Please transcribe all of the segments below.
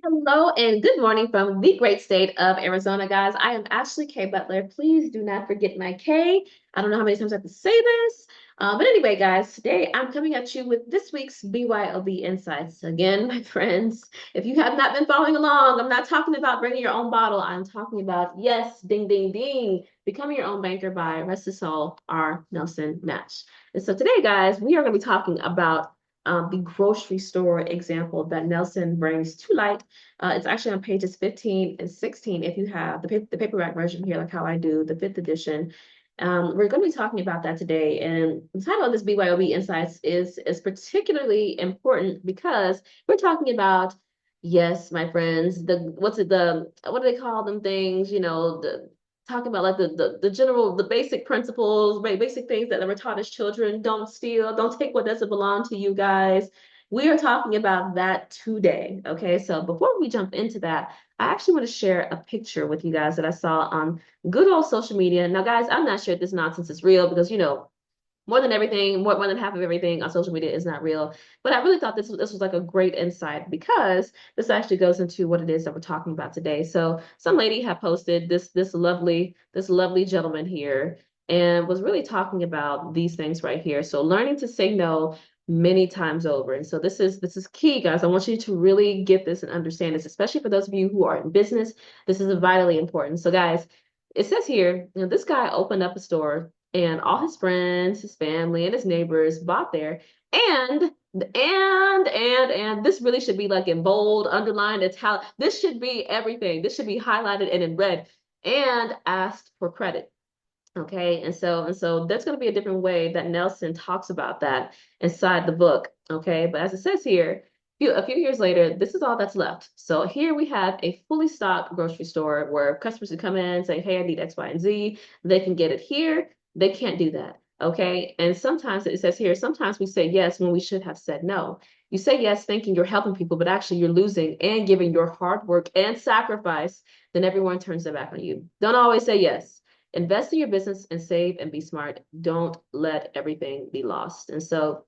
Hello and good morning from the great state of Arizona, guys. I am Ashley K. Butler. Please do not forget my K. I don't know how many times I have to say this. But anyway, guys, today I'm coming at you with this week's BYOB Insights. Again, my friends, if you have not been following along, I'm not talking about bringing your own bottle. I'm talking about, yes, ding, ding, ding, becoming your own banker by Rest His Soul, R. Nelson Nash. And so today, guys, we are going to be talking about the grocery store example that Nelson brings to light. It's actually on pages 15 and 16 if you have the paperback version here, like how I do, the fifth edition. We're going to be talking about that today. And the title of this BYOB Insights is particularly important because we're talking about, yes, my friends, what do they call them things, talking about like the general, the basic principles, basic things that were taught as children. Don't steal, don't take what doesn't belong to you, guys. We are talking about that today. Okay, so before we jump into that, I actually want to share a picture with you guys that I saw on good old social media. Now, guys, I'm not sure if this nonsense is real because more than everything, more than half of everything on social media is not real. But I really thought this was like a great insight because this actually goes into what it is that we're talking about today. So some lady had posted this lovely gentleman here and was really talking about these things right here. So learning to say no many times over. And so this is key, guys. I want you to really get this and understand this, especially for those of you who are in business. This is vitally important. So guys, it says here, this guy opened up a store and all his friends, his family, and his neighbors bought there. And this really should be like in bold, underlined, italic. This should be everything. This should be highlighted and in red and asked for credit. Okay, and so that's going to be a different way that Nelson talks about that inside the book. Okay, but as it says here, a few years later, this is all that's left. So here we have a fully stocked grocery store where customers can come in and say, "Hey, I need X, Y, and Z." They can get it here. They can't do that. Okay, and sometimes it says here, sometimes we say yes when we should have said no. You say yes thinking you're helping people, but actually you're losing and giving your hard work and sacrifice. Then everyone turns their back on you. Don't always say yes. Invest in your business and save and be smart. Don't let everything be lost. And so,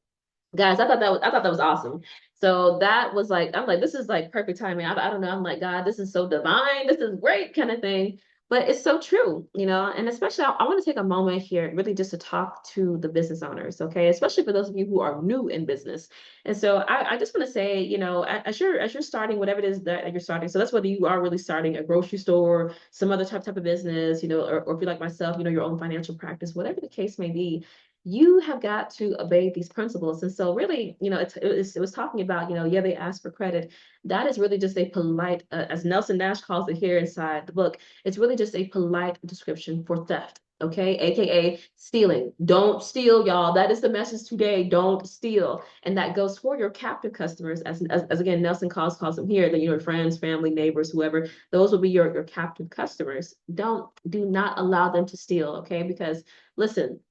guys, I thought that was awesome. So that was like, I'm like, this is like perfect timing. I don't know. I'm like, God, this is so divine. This is great kind of thing. But it's so true, and especially I want to take a moment here really just to talk to the business owners, okay? Especially for those of you who are new in business. And so I just want to say, as you're starting whatever it is that you're starting, so that's whether you are really starting a grocery store, some other type of business, or if you're like myself, your own financial practice, whatever the case may be, you have got to obey these principles. And so really, it was talking about, yeah, they ask for credit. That is really just a polite, as Nelson Nash calls it here inside the book, it's really just a polite description for theft. Okay, aka stealing. Don't steal, y'all. That is the message today. Don't steal, and that goes for your captive customers, as again Nelson calls them here. That friends, family, neighbors, whoever. Those will be your captive customers. Do not allow them to steal. Okay, because listen,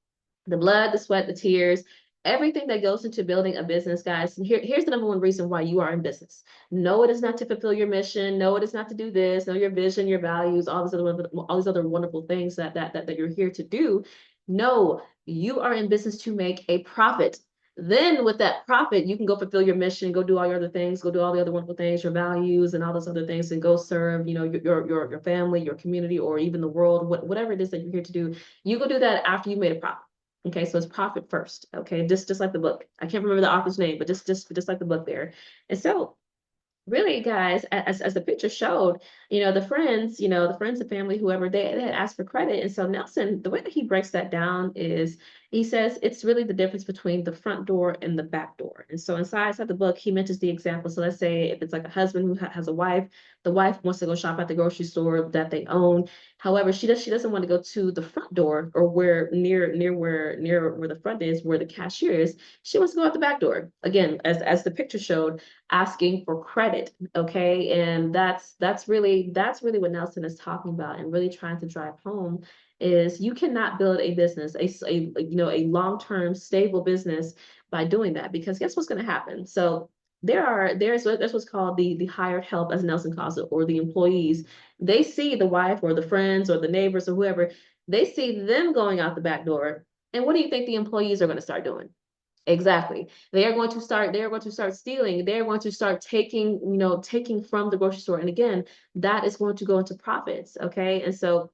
the blood, the sweat, the tears, everything that goes into building a business, guys. And here's the number one reason why you are in business. No, it is not to fulfill your mission. No, it is not to do this. No, your vision, your values, all these other wonderful things that you're here to do. No, you are in business to make a profit. Then with that profit, you can go fulfill your mission, go do all your other things, go do all the other wonderful things, your values and all those other things, and go serve, your family, your community, or even the world, whatever it is that you're here to do. You go do that after you made a profit. Okay, so it's profit first. Okay, just like the book. I can't remember the author's name, but just like the book there. And so really, guys, as the picture showed, the friends, the family, whoever, they had asked for credit. And so Nelson, the way that he breaks that down is he says it's really the difference between the front door and the back door. And so inside the book, he mentions the example. So let's say if it's like a husband who has a wife, the wife wants to go shop at the grocery store that they own. However, she doesn't want to go to the front door or where near where the front is, where the cashier is. She wants to go out the back door. Again, as the picture showed, asking for credit. Okay, and that's really what Nelson is talking about and really trying to drive home is you cannot build a business, a long-term stable business by doing that, because guess what's going to happen? So there's what's called the hired help, as Nelson calls it, or the employees. They see the wife or the friends or the neighbors or whoever, they see them going out the back door, and what do you think the employees are going to start doing? Exactly. They are going to start stealing. They're going to start taking from the grocery store. And again, that is going to go into profits. Okay. And so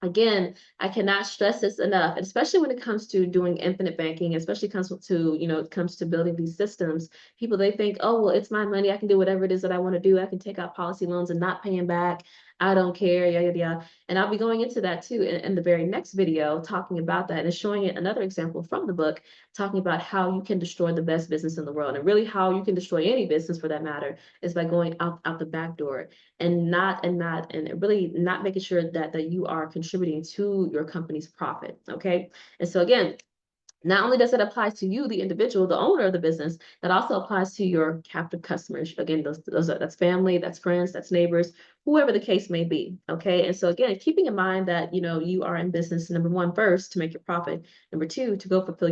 again, I cannot stress this enough, and especially when it comes to doing infinite banking, especially comes to, it comes to building these systems. People, they think, oh, well, it's my money. I can do whatever it is that I want to do. I can take out policy loans and not pay them back. I don't care. Yeah, yeah, yeah. And I'll be going into that too in the very next video, talking about that and showing it another example from the book, talking about how you can destroy the best business in the world, and really how you can destroy any business for that matter is by going out the back door and really not making sure that you are contributing to your company's profit. Okay. And so again, not only does it apply to you, the individual, the owner of the business, that also applies to your captive customers. Again, that's family, that's friends, that's neighbors, whoever the case may be. Okay. And so again, keeping in mind that you are in business, number one, first, to make your profit. Number two, to go fulfill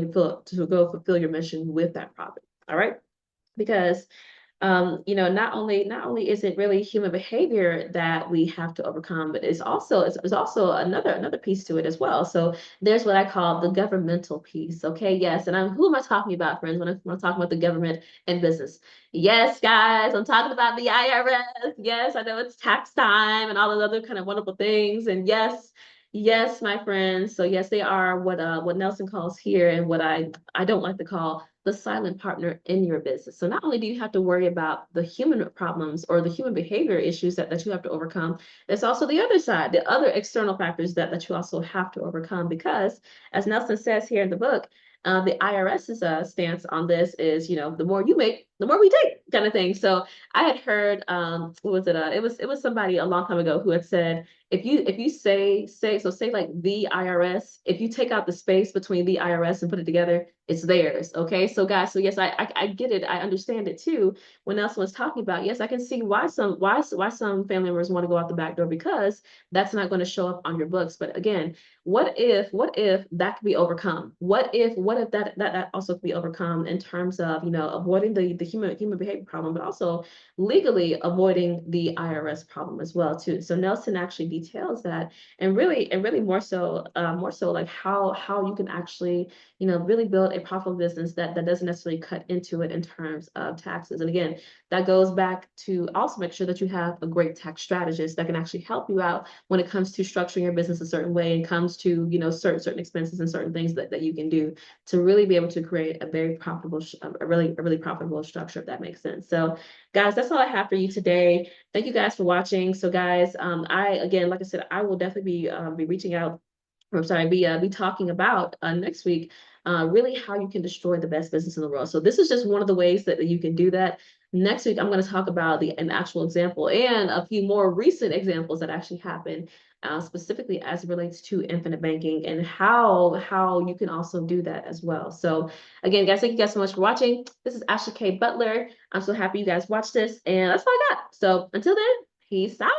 your mission with that profit. All right. Because not only is it really human behavior that we have to overcome, but it's also another piece to it as well. So there's what I call the governmental piece. Okay, yes, and who am I talking about, friends, when I'm talking about the government and business? Yes, guys, I'm talking about the IRS. Yes, I know it's tax time and all those other kind of wonderful things. And yes, yes, my friends. So yes, they are what Nelson calls here, and what I don't like to call the silent partner in your business. So not only do you have to worry about the human problems or the human behavior issues that you have to overcome, there's also the other side, the other external factors that you also have to overcome. Because as Nelson says here in the book, the IRS's stance on this is, the more you make, the more we take, kind of thing. So I had heard, what was it? It was somebody a long time ago who had said, if you say like the IRS, if you take out the space between the IRS and put it together, it's theirs. Okay. So guys, so yes, I get it. I understand it too. When Nelson was talking about, yes, I can see why some family members want to go out the back door, because that's not going to show up on your books. But again, what if that could be overcome? What if that also could be overcome in terms of, avoiding the human behavior problem, but also legally avoiding the IRS problem as well too. So Nelson actually details that, and really more so like how you can actually, really build a profitable business that doesn't necessarily cut into it in terms of taxes. And again, that goes back to also make sure that you have a great tax strategist that can actually help you out when it comes to structuring your business a certain way, and comes to, certain expenses and certain things that you can do to really be able to create a very profitable, a really profitable structure, if that makes sense. So guys, that's all I have for you today. Thank you guys for watching. So guys, again, like I said, I will definitely be reaching out, or sorry, be talking about next week, really how you can destroy the best business in the world. So this is just one of the ways that you can do that. Next week, I'm going to talk about an actual example and a few more recent examples that actually happened, specifically as it relates to infinite banking, and how you can also do that as well. So again, guys, thank you guys so much for watching. This is Ashley K. Butler. I'm so happy you guys watched this, and that's all I got. So until then, peace out.